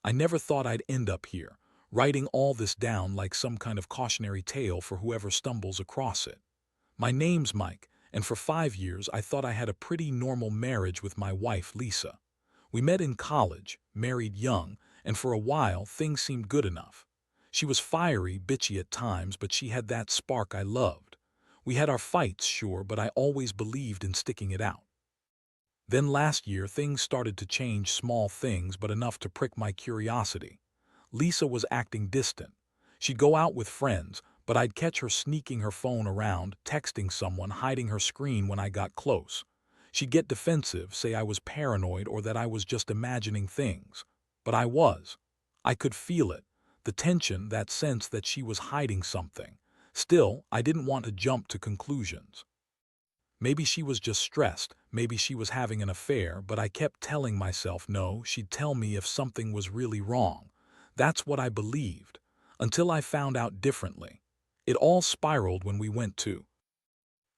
I never thought I'd end up here, writing all this down like some kind of cautionary tale for whoever stumbles across it. My name's Mike, and for 5 years I thought I had a pretty normal marriage with my wife, Lisa. We met in college, married young, and for a while things seemed good enough. She was fiery, bitchy at times, but she had that spark I loved. We had our fights, sure, but I always believed in sticking it out. Then last year things started to change, small things, but enough to prick my curiosity. Lisa was acting distant. She'd go out with friends, but I'd catch her sneaking her phone around, texting someone, hiding her screen when I got close. She'd get defensive, say I was paranoid or that I was just imagining things. But I was. I could feel it. The tension, that sense that she was hiding something. Still, I didn't want to jump to conclusions. Maybe she was just stressed, maybe she was having an affair, but I kept telling myself no, she'd tell me if something was really wrong. That's what I believed, until I found out differently. It all spiraled when we went to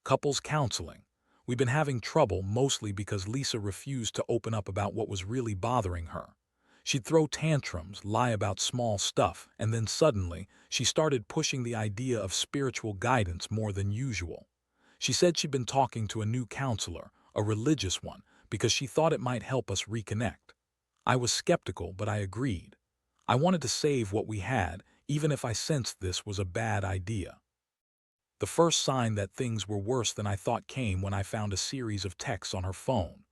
couples counseling. We've been having trouble mostly because Lisa refused to open up about what was really bothering her. She'd throw tantrums, lie about small stuff, and then suddenly, she started pushing the idea of spiritual guidance more than usual. She said she'd been talking to a new counselor, a religious one, because she thought it might help us reconnect. I was skeptical, but I agreed. I wanted to save what we had, even if I sensed this was a bad idea. The first sign that things were worse than I thought came when I found a series of texts on her phone.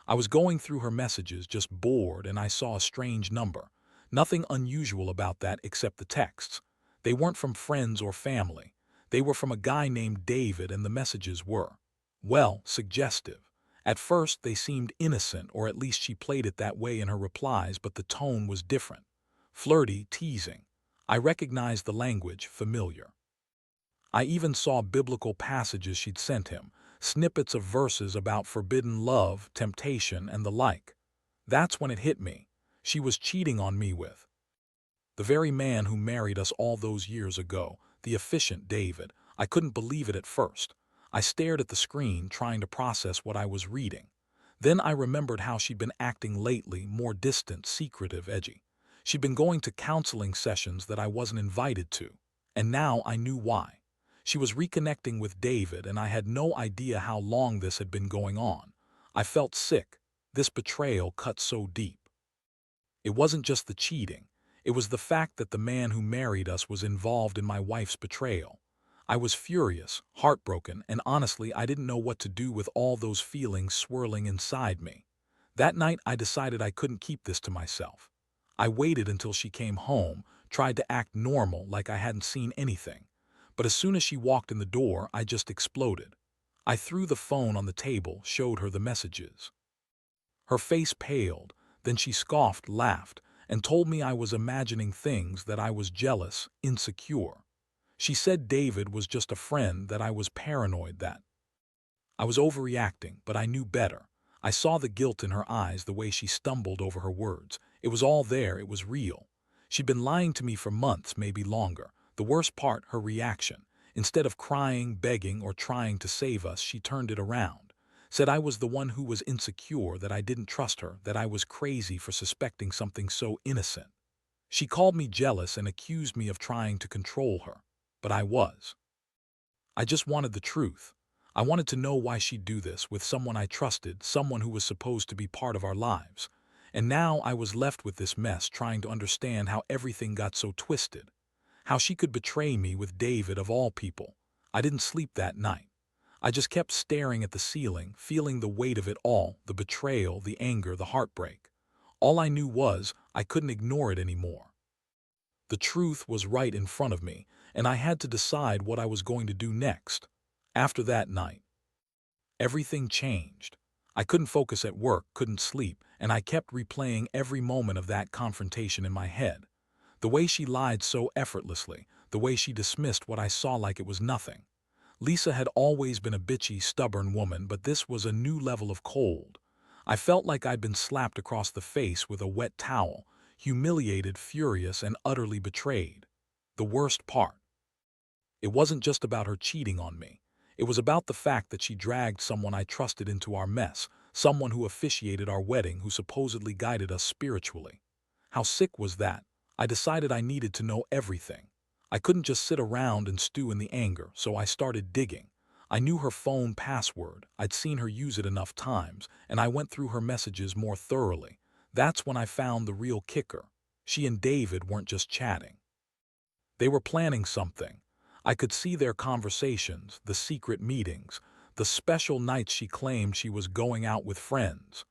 I was going through her messages, just bored, and I saw a strange number. Nothing unusual about that except the texts. They weren't from friends or family. They were from a guy named David, and the messages were, well, suggestive. At first, they seemed innocent, or at least she played it that way in her replies, but the tone was different. Flirty, teasing. I recognized the language, familiar. I even saw biblical passages she'd sent him, snippets of verses about forbidden love, temptation, and the like. That's when it hit me. She was cheating on me with the very man who married us all those years ago, the efficient David. I couldn't believe it at first. I stared at the screen, trying to process what I was reading. Then I remembered how she'd been acting lately, more distant, secretive, edgy. She'd been going to counseling sessions that I wasn't invited to. And now I knew why. She was reconnecting with David, and I had no idea how long this had been going on. I felt sick. This betrayal cut so deep. It wasn't just the cheating. It was the fact that the man who married us was involved in my wife's betrayal. I was furious, heartbroken, and honestly, I didn't know what to do with all those feelings swirling inside me. That night, I decided I couldn't keep this to myself. I waited until she came home, tried to act normal like I hadn't seen anything. But as soon as she walked in the door, I just exploded. I threw the phone on the table, showed her the messages. Her face paled, then she scoffed, laughed, and told me I was imagining things, that I was jealous, insecure. She said David was just a friend, that I was paranoid, that I was overreacting, but I knew better. I saw the guilt in her eyes, the way she stumbled over her words. It was all there, it was real. She'd been lying to me for months, maybe longer. The worst part, her reaction. Instead of crying, begging, or trying to save us, she turned it around. Said I was the one who was insecure, that I didn't trust her, that I was crazy for suspecting something so innocent. She called me jealous and accused me of trying to control her. But I was. I just wanted the truth. I wanted to know why she'd do this with someone I trusted, someone who was supposed to be part of our lives. And now I was left with this mess, trying to understand how everything got so twisted. How she could betray me with David of all people. I didn't sleep that night. I just kept staring at the ceiling, feeling the weight of it all, the betrayal, the anger, the heartbreak. All I knew was I couldn't ignore it anymore. The truth was right in front of me, and I had to decide what I was going to do next. After that night, everything changed. I couldn't focus at work, couldn't sleep, and I kept replaying every moment of that confrontation in my head. The way she lied so effortlessly, the way she dismissed what I saw like it was nothing. Lisa had always been a bitchy, stubborn woman, but this was a new level of cold. I felt like I'd been slapped across the face with a wet towel, humiliated, furious, and utterly betrayed. The worst part. It wasn't just about her cheating on me. It was about the fact that she dragged someone I trusted into our mess, someone who officiated our wedding, who supposedly guided us spiritually. How sick was that? I decided I needed to know everything. I couldn't just sit around and stew in the anger, so I started digging. I knew her phone password, I'd seen her use it enough times, and I went through her messages more thoroughly. That's when I found the real kicker. She and David weren't just chatting. They were planning something. I could see their conversations, the secret meetings, the special nights she claimed she was going out with friends.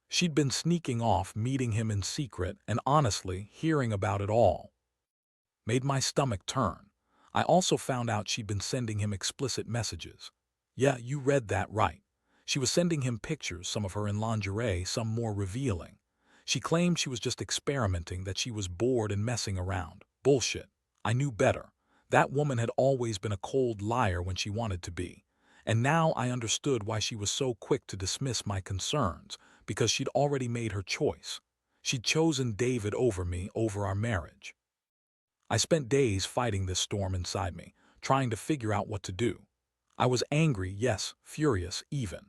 She'd been sneaking off, meeting him in secret, and honestly, hearing about it all made my stomach turn. I also found out she'd been sending him explicit messages. Yeah, you read that right. She was sending him pictures, some of her in lingerie, some more revealing. She claimed she was just experimenting, that she was bored and messing around. Bullshit. I knew better. That woman had always been a cold liar when she wanted to be. And now I understood why she was so quick to dismiss my concerns, because she'd already made her choice. She'd chosen David over me, over our marriage. I spent days fighting this storm inside me, trying to figure out what to do. I was angry, yes, furious even.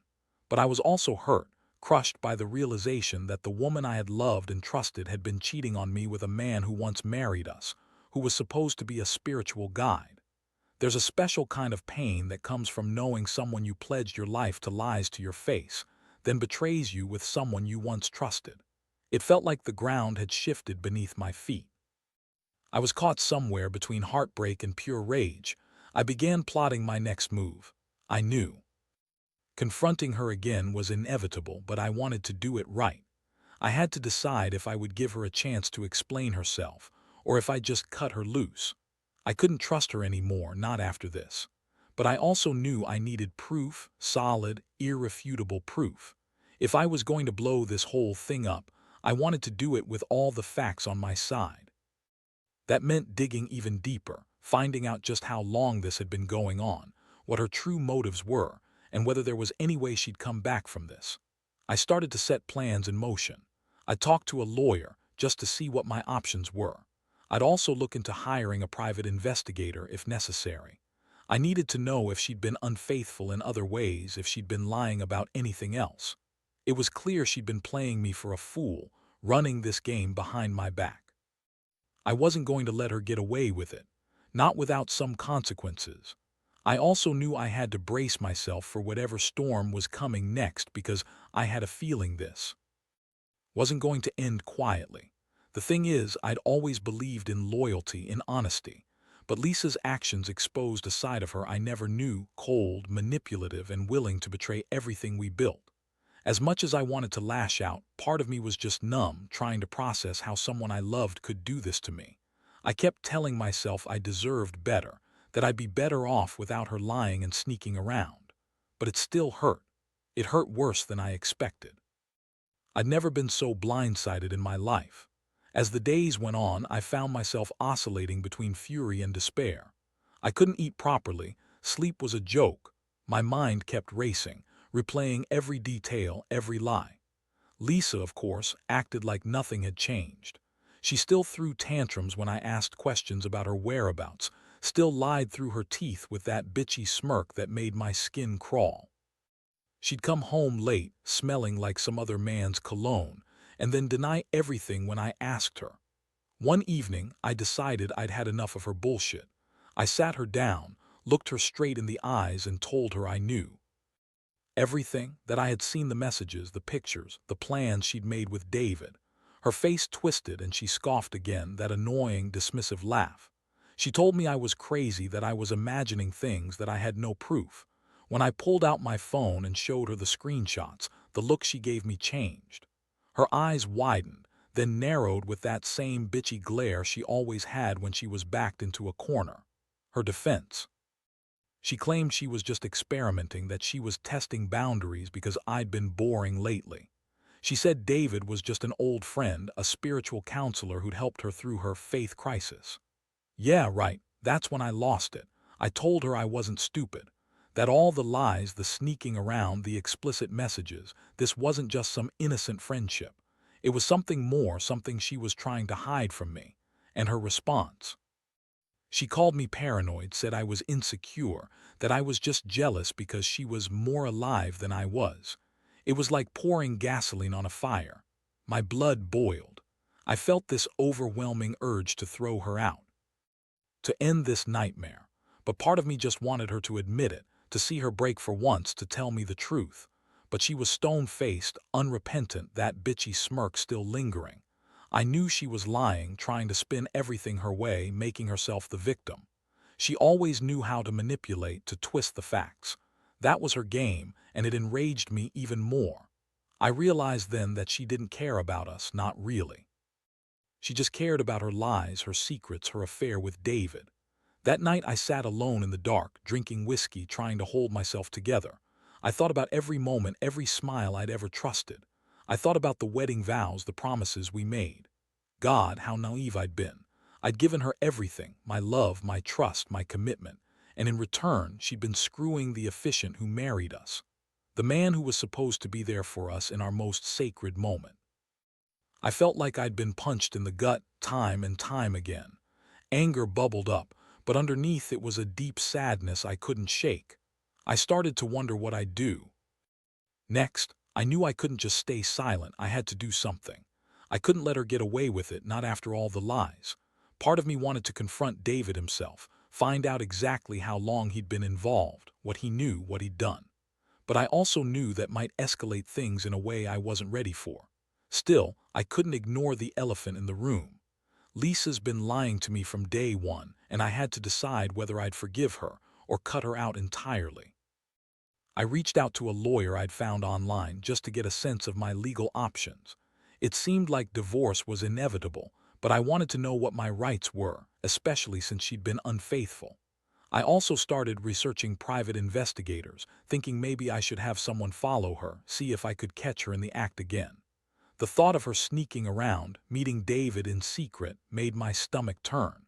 But I was also hurt, crushed by the realization that the woman I had loved and trusted had been cheating on me with a man who once married us, who was supposed to be a spiritual guide. There's a special kind of pain that comes from knowing someone you pledged your life to lies to your face, then betrays you with someone you once trusted. It felt like the ground had shifted beneath my feet. I was caught somewhere between heartbreak and pure rage. I began plotting my next move. I knew confronting her again was inevitable, but I wanted to do it right. I had to decide if I would give her a chance to explain herself, or if I'd just cut her loose. I couldn't trust her anymore, not after this. But I also knew I needed proof, solid, irrefutable proof. If I was going to blow this whole thing up, I wanted to do it with all the facts on my side. That meant digging even deeper, finding out just how long this had been going on, what her true motives were, and whether there was any way she'd come back from this. I started to set plans in motion. I talked to a lawyer just to see what my options were. I'd also look into hiring a private investigator if necessary. I needed to know if she'd been unfaithful in other ways, if she'd been lying about anything else. It was clear she'd been playing me for a fool, running this game behind my back. I wasn't going to let her get away with it, not without some consequences. I also knew I had to brace myself for whatever storm was coming next, because I had a feeling this wasn't going to end quietly. The thing is, I'd always believed in loyalty, in honesty, but Lisa's actions exposed a side of her I never knew, cold, manipulative, and willing to betray everything we built. As much as I wanted to lash out, part of me was just numb, trying to process how someone I loved could do this to me. I kept telling myself I deserved better, that I'd be better off without her lying and sneaking around. But it still hurt. It hurt worse than I expected. I'd never been so blindsided in my life. As the days went on, I found myself oscillating between fury and despair. I couldn't eat properly, sleep was a joke, my mind kept racing, replaying every detail, every lie. Lisa, of course, acted like nothing had changed. She still threw tantrums when I asked questions about her whereabouts, still lied through her teeth with that bitchy smirk that made my skin crawl. She'd come home late, smelling like some other man's cologne, and then deny everything when I asked her. One evening, I decided I'd had enough of her bullshit. I sat her down, looked her straight in the eyes, and told her I knew everything, that I had seen the messages, the pictures, the plans she'd made with David. Her face twisted and she scoffed again, that annoying, dismissive laugh. She told me I was crazy, that I was imagining things, that I had no proof. When I pulled out my phone and showed her the screenshots, the look she gave me changed. Her eyes widened, then narrowed with that same bitchy glare she always had when she was backed into a corner. Her defense. She claimed she was just experimenting, that she was testing boundaries because I'd been boring lately. She said David was just an old friend, a spiritual counselor who'd helped her through her faith crisis. Yeah, right, that's when I lost it. I told her I wasn't stupid, that all the lies, the sneaking around, the explicit messages, this wasn't just some innocent friendship. It was something more, something she was trying to hide from me. And her response? She called me paranoid, said I was insecure, that I was just jealous because she was more alive than I was. It was like pouring gasoline on a fire. My blood boiled. I felt this overwhelming urge to throw her out, to end this nightmare. But part of me just wanted her to admit it, to see her break for once, to tell me the truth. But she was stone-faced, unrepentant, that bitchy smirk still lingering. I knew she was lying, trying to spin everything her way, making herself the victim. She always knew how to manipulate, to twist the facts. That was her game, and it enraged me even more. I realized then that she didn't care about us, not really. She just cared about her lies, her secrets, her affair with David. That night I sat alone in the dark, drinking whiskey, trying to hold myself together. I thought about every moment, every smile I'd ever trusted. I thought about the wedding vows, the promises we made. God, how naive I'd been. I'd given her everything, my love, my trust, my commitment. And in return, she'd been screwing the efficient who married us. The man who was supposed to be there for us in our most sacred moment. I felt like I'd been punched in the gut time and time again. Anger bubbled up, but underneath it was a deep sadness I couldn't shake. I started to wonder what I'd do. Next, I knew I couldn't just stay silent. I had to do something. I couldn't let her get away with it, not after all the lies. Part of me wanted to confront David himself, find out exactly how long he'd been involved, what he knew, what he'd done. But I also knew that might escalate things in a way I wasn't ready for. Still, I couldn't ignore the elephant in the room. Lisa's been lying to me from day one, and I had to decide whether I'd forgive her or cut her out entirely. I reached out to a lawyer I'd found online just to get a sense of my legal options. It seemed like divorce was inevitable, but I wanted to know what my rights were, especially since she'd been unfaithful. I also started researching private investigators, thinking maybe I should have someone follow her, see if I could catch her in the act again. The thought of her sneaking around, meeting David in secret, made my stomach turn.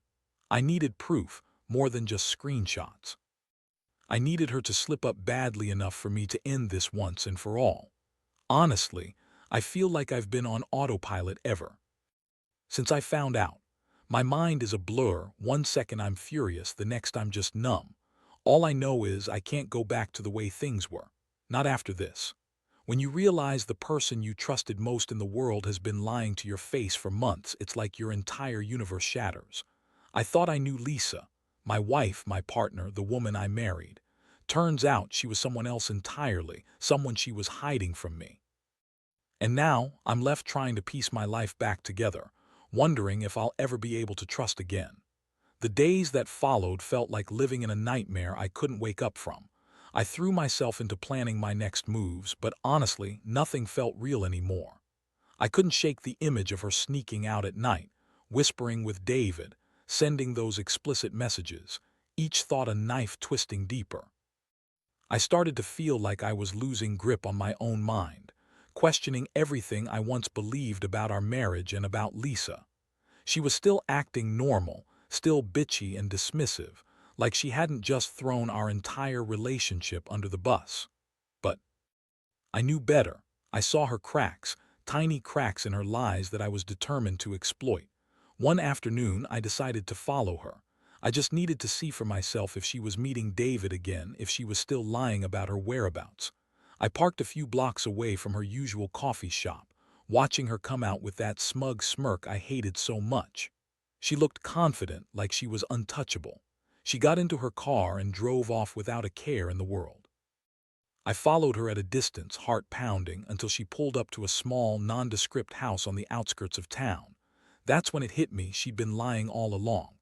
I needed proof, more than just screenshots. I needed her to slip up badly enough for me to end this once and for all. Honestly, I feel like I've been on autopilot ever since I found out. My mind is a blur. One second I'm furious, the next I'm just numb. All I know is I can't go back to the way things were. Not after this. When you realize the person you trusted most in the world has been lying to your face for months, it's like your entire universe shatters. I thought I knew Lisa, my wife, my partner, the woman I married. Turns out she was someone else entirely, someone she was hiding from me. And now I'm left trying to piece my life back together, wondering if I'll ever be able to trust again. The days that followed felt like living in a nightmare I couldn't wake up from. I threw myself into planning my next moves, but honestly, nothing felt real anymore. I couldn't shake the image of her sneaking out at night, whispering with David, sending those explicit messages, each thought a knife twisting deeper. I started to feel like I was losing grip on my own mind, questioning everything I once believed about our marriage and about Lisa. She was still acting normal, still bitchy and dismissive, like she hadn't just thrown our entire relationship under the bus. But I knew better. I saw her cracks, tiny cracks in her lies that I was determined to exploit. One afternoon, I decided to follow her. I just needed to see for myself if she was meeting David again, if she was still lying about her whereabouts. I parked a few blocks away from her usual coffee shop, watching her come out with that smug smirk I hated so much. She looked confident, like she was untouchable. She got into her car and drove off without a care in the world. I followed her at a distance, heart pounding, until she pulled up to a small, nondescript house on the outskirts of town. That's when it hit me she'd been lying all along.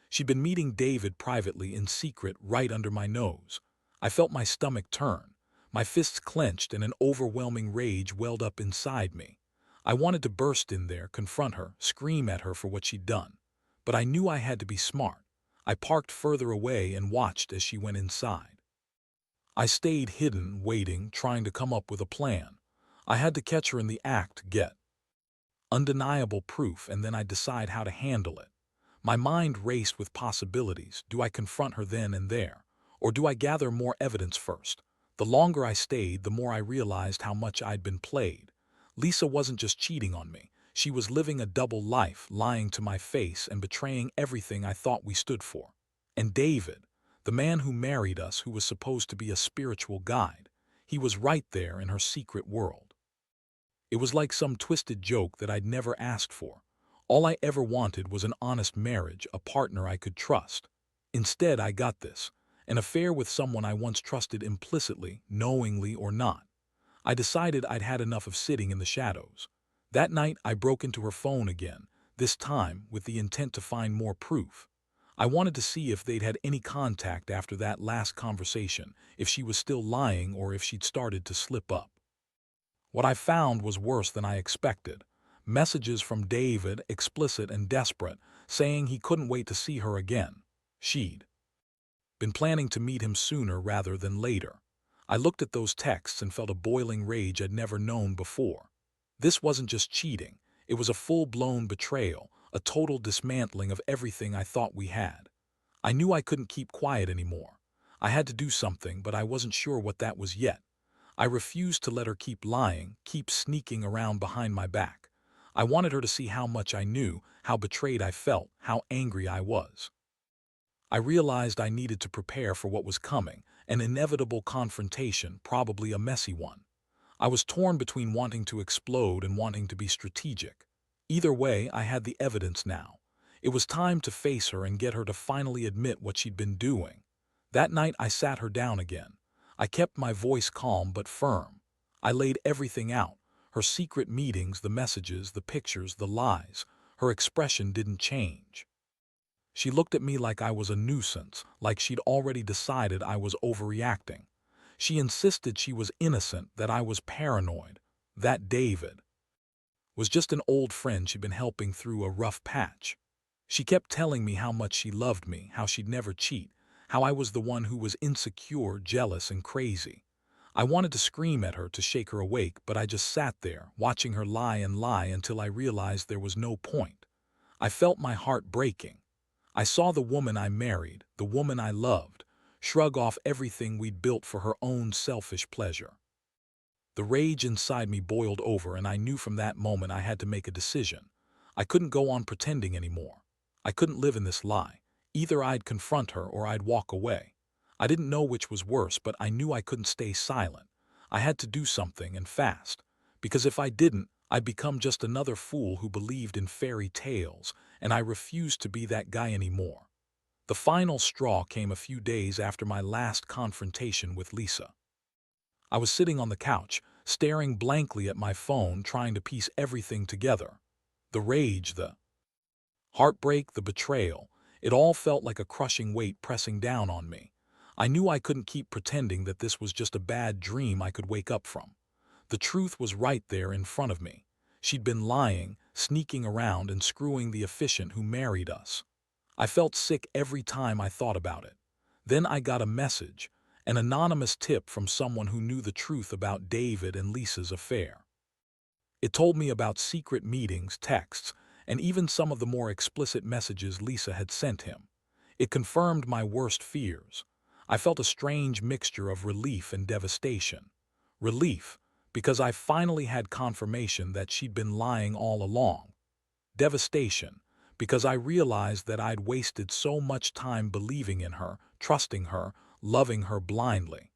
She'd been meeting David privately, in secret, right under my nose. I felt my stomach turn. My fists clenched and an overwhelming rage welled up inside me. I wanted to burst in there, confront her, scream at her for what she'd done. But I knew I had to be smart. I parked further away and watched as she went inside. I stayed hidden, waiting, trying to come up with a plan. I had to catch her in the act, get undeniable proof, and then I'd decide how to handle it. My mind raced with possibilities. Do I confront her then and there? Or do I gather more evidence first? The longer I stayed, the more I realized how much I'd been played. Lisa wasn't just cheating on me. She was living a double life, lying to my face and betraying everything I thought we stood for. And David, the man who married us, who was supposed to be a spiritual guide, he was right there in her secret world. It was like some twisted joke that I'd never asked for. All I ever wanted was an honest marriage, a partner I could trust. Instead, I got this, an affair with someone I once trusted implicitly, knowingly or not. I decided I'd had enough of sitting in the shadows. That night, I broke into her phone again, this time with the intent to find more proof. I wanted to see if they'd had any contact after that last conversation, if she was still lying or if she'd started to slip up. What I found was worse than I expected. Messages from David, explicit and desperate, saying he couldn't wait to see her again. She'd been planning to meet him sooner rather than later. I looked at those texts and felt a boiling rage I'd never known before. This wasn't just cheating, it was a full-blown betrayal, a total dismantling of everything I thought we had. I knew I couldn't keep quiet anymore. I had to do something, but I wasn't sure what that was yet. I refused to let her keep lying, keep sneaking around behind my back. I wanted her to see how much I knew, how betrayed I felt, how angry I was. I realized I needed to prepare for what was coming, an inevitable confrontation, probably a messy one. I was torn between wanting to explode and wanting to be strategic. Either way, I had the evidence now. It was time to face her and get her to finally admit what she'd been doing. That night, I sat her down again. I kept my voice calm but firm. I laid everything out, her secret meetings, the messages, the pictures, the lies. Her expression didn't change. She looked at me like I was a nuisance, like she'd already decided I was overreacting. She insisted she was innocent, that I was paranoid, that David was just an old friend she'd been helping through a rough patch. She kept telling me how much she loved me, how she'd never cheat, how I was the one who was insecure, jealous, and crazy. I wanted to scream at her to shake her awake, but I just sat there, watching her lie and lie until I realized there was no point. I felt my heart breaking. I saw the woman I married, the woman I loved, shrug off everything we'd built for her own selfish pleasure. The rage inside me boiled over, and I knew from that moment I had to make a decision. I couldn't go on pretending anymore. I couldn't live in this lie. Either I'd confront her or I'd walk away. I didn't know which was worse, but I knew I couldn't stay silent. I had to do something, and fast. Because if I didn't, I'd become just another fool who believed in fairy tales, and I refused to be that guy anymore. The final straw came a few days after my last confrontation with Lisa. I was sitting on the couch, staring blankly at my phone, trying to piece everything together. The rage, the heartbreak, the betrayal, it all felt like a crushing weight pressing down on me. I knew I couldn't keep pretending that this was just a bad dream I could wake up from. The truth was right there in front of me. She'd been lying, sneaking around, and screwing the efficient who married us. I felt sick every time I thought about it. Then I got a message, an anonymous tip from someone who knew the truth about David and Lisa's affair. It told me about secret meetings, texts, and even some of the more explicit messages Lisa had sent him. It confirmed my worst fears. I felt a strange mixture of relief and devastation. Relief, because I finally had confirmation that she'd been lying all along. Devastation, because I realized that I'd wasted so much time believing in her, trusting her, loving her blindly.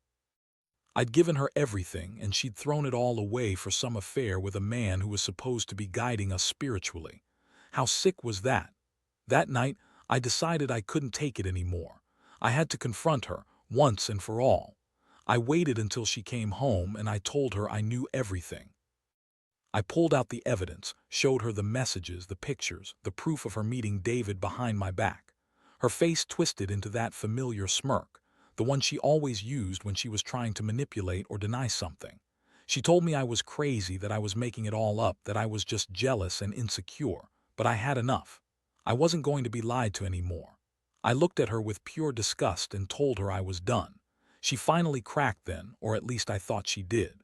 I'd given her everything, and she'd thrown it all away for some affair with a man who was supposed to be guiding us spiritually. How sick was that? That night, I decided I couldn't take it anymore. I had to confront her, once and for all. I waited until she came home, and I told her I knew everything. I pulled out the evidence, showed her the messages, the pictures, the proof of her meeting David behind my back. Her face twisted into that familiar smirk, the one she always used when she was trying to manipulate or deny something. She told me I was crazy, that I was making it all up, that I was just jealous and insecure, but I had enough. I wasn't going to be lied to anymore. I looked at her with pure disgust and told her I was done. She finally cracked then, or at least I thought she did.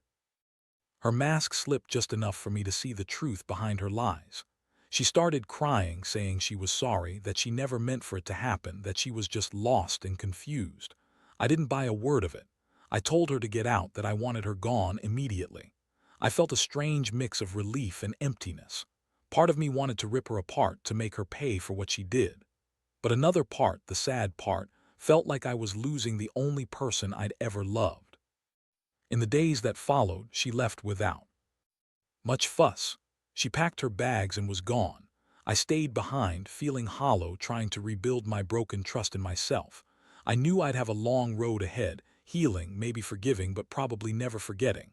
Her mask slipped just enough for me to see the truth behind her lies. She started crying, saying she was sorry, that she never meant for it to happen, that she was just lost and confused. I didn't buy a word of it. I told her to get out, that I wanted her gone immediately. I felt a strange mix of relief and emptiness. Part of me wanted to rip her apart, to make her pay for what she did. But another part, the sad part, felt like I was losing the only person I'd ever loved. In the days that followed, she left without much fuss. She packed her bags and was gone. I stayed behind, feeling hollow, trying to rebuild my broken trust in myself. I knew I'd have a long road ahead, healing, maybe forgiving, but probably never forgetting.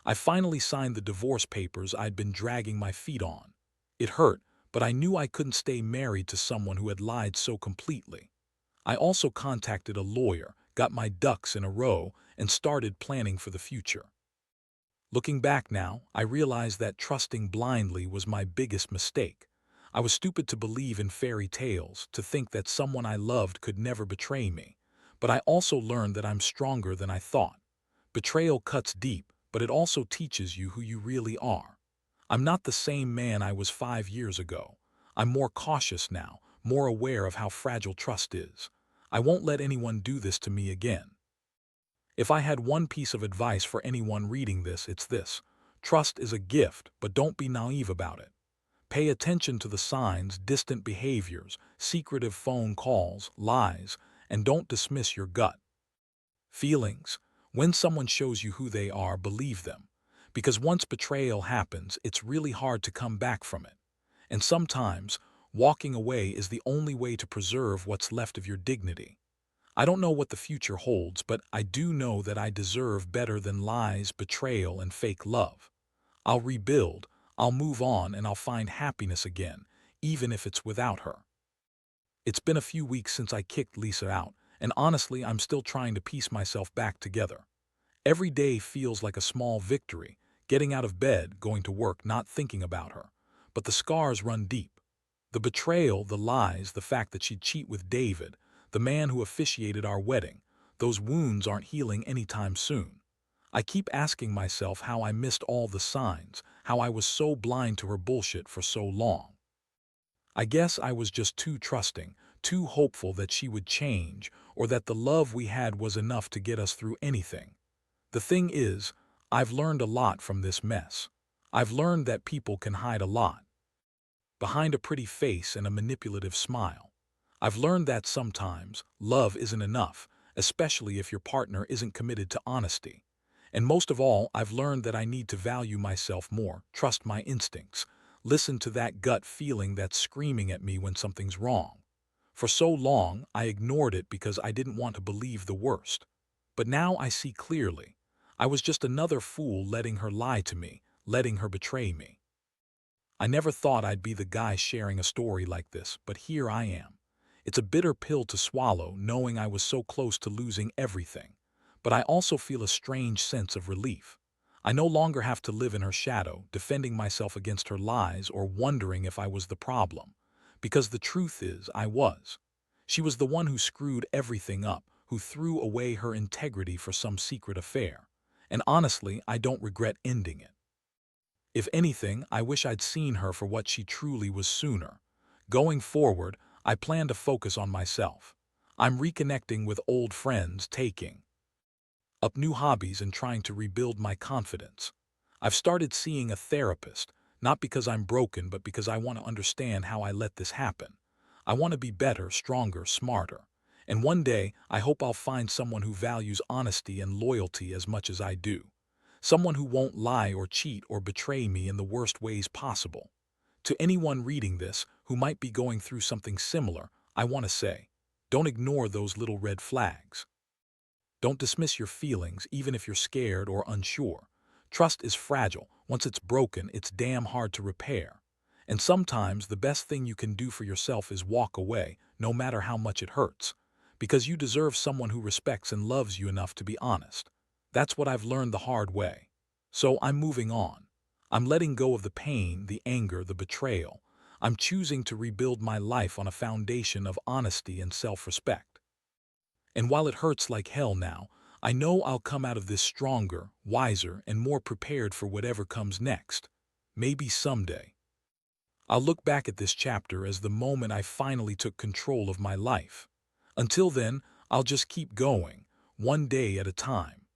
I finally signed the divorce papers I'd been dragging my feet on. It hurt, but I knew I couldn't stay married to someone who had lied so completely. I also contacted a lawyer, got my ducks in a row, and started planning for the future. Looking back now, I realize that trusting blindly was my biggest mistake. I was stupid to believe in fairy tales, to think that someone I loved could never betray me. But I also learned that I'm stronger than I thought. Betrayal cuts deep, but it also teaches you who you really are. I'm not the same man I was 5 years ago. I'm more cautious now, more aware of how fragile trust is. I won't let anyone do this to me again. If I had one piece of advice for anyone reading this, it's this. Trust is a gift, but don't be naive about it. Pay attention to the signs, distant behaviors, secretive phone calls, lies, and don't dismiss your gut. Feelings. When someone shows you who they are, believe them. Because once betrayal happens, it's really hard to come back from it. And sometimes, walking away is the only way to preserve what's left of your dignity. I don't know what the future holds, but I do know that I deserve better than lies, betrayal, and fake love. I'll rebuild, I'll move on, and I'll find happiness again, even if it's without her. It's been a few weeks since I kicked Lisa out, and honestly, I'm still trying to piece myself back together. Every day feels like a small victory, getting out of bed, going to work, not thinking about her. But the scars run deep. The betrayal, the lies, the fact that she'd cheat with David, the man who officiated our wedding, those wounds aren't healing anytime soon. I keep asking myself how I missed all the signs, how I was so blind to her bullshit for so long. I guess I was just too trusting, too hopeful that she would change, or that the love we had was enough to get us through anything. The thing is, I've learned a lot from this mess. I've learned that people can hide a lot behind a pretty face and a manipulative smile. I've learned that sometimes love isn't enough, especially if your partner isn't committed to honesty. And most of all, I've learned that I need to value myself more, trust my instincts, listen to that gut feeling that's screaming at me when something's wrong. For so long, I ignored it because I didn't want to believe the worst. But now I see clearly. I was just another fool letting her lie to me, letting her betray me. I never thought I'd be the guy sharing a story like this, but here I am. It's a bitter pill to swallow, knowing I was so close to losing everything. But I also feel a strange sense of relief. I no longer have to live in her shadow, defending myself against her lies or wondering if I was the problem. Because the truth is, I was. She was the one who screwed everything up, who threw away her integrity for some secret affair. And honestly, I don't regret ending it. If anything, I wish I'd seen her for what she truly was sooner. Going forward, I plan to focus on myself. I'm reconnecting with old friends, taking up new hobbies and trying to rebuild my confidence. I've started seeing a therapist, not because I'm broken, but because I want to understand how I let this happen. I want to be better, stronger, smarter. And one day, I hope I'll find someone who values honesty and loyalty as much as I do. Someone who won't lie or cheat or betray me in the worst ways possible. To anyone reading this who might be going through something similar, I want to say, don't ignore those little red flags. Don't dismiss your feelings even if you're scared or unsure. Trust is fragile. Once it's broken, it's damn hard to repair. And sometimes the best thing you can do for yourself is walk away, no matter how much it hurts. Because you deserve someone who respects and loves you enough to be honest. That's what I've learned the hard way. So I'm moving on. I'm letting go of the pain, the anger, the betrayal. I'm choosing to rebuild my life on a foundation of honesty and self-respect. And while it hurts like hell now, I know I'll come out of this stronger, wiser, and more prepared for whatever comes next. Maybe someday. I'll look back at this chapter as the moment I finally took control of my life. Until then, I'll just keep going, one day at a time.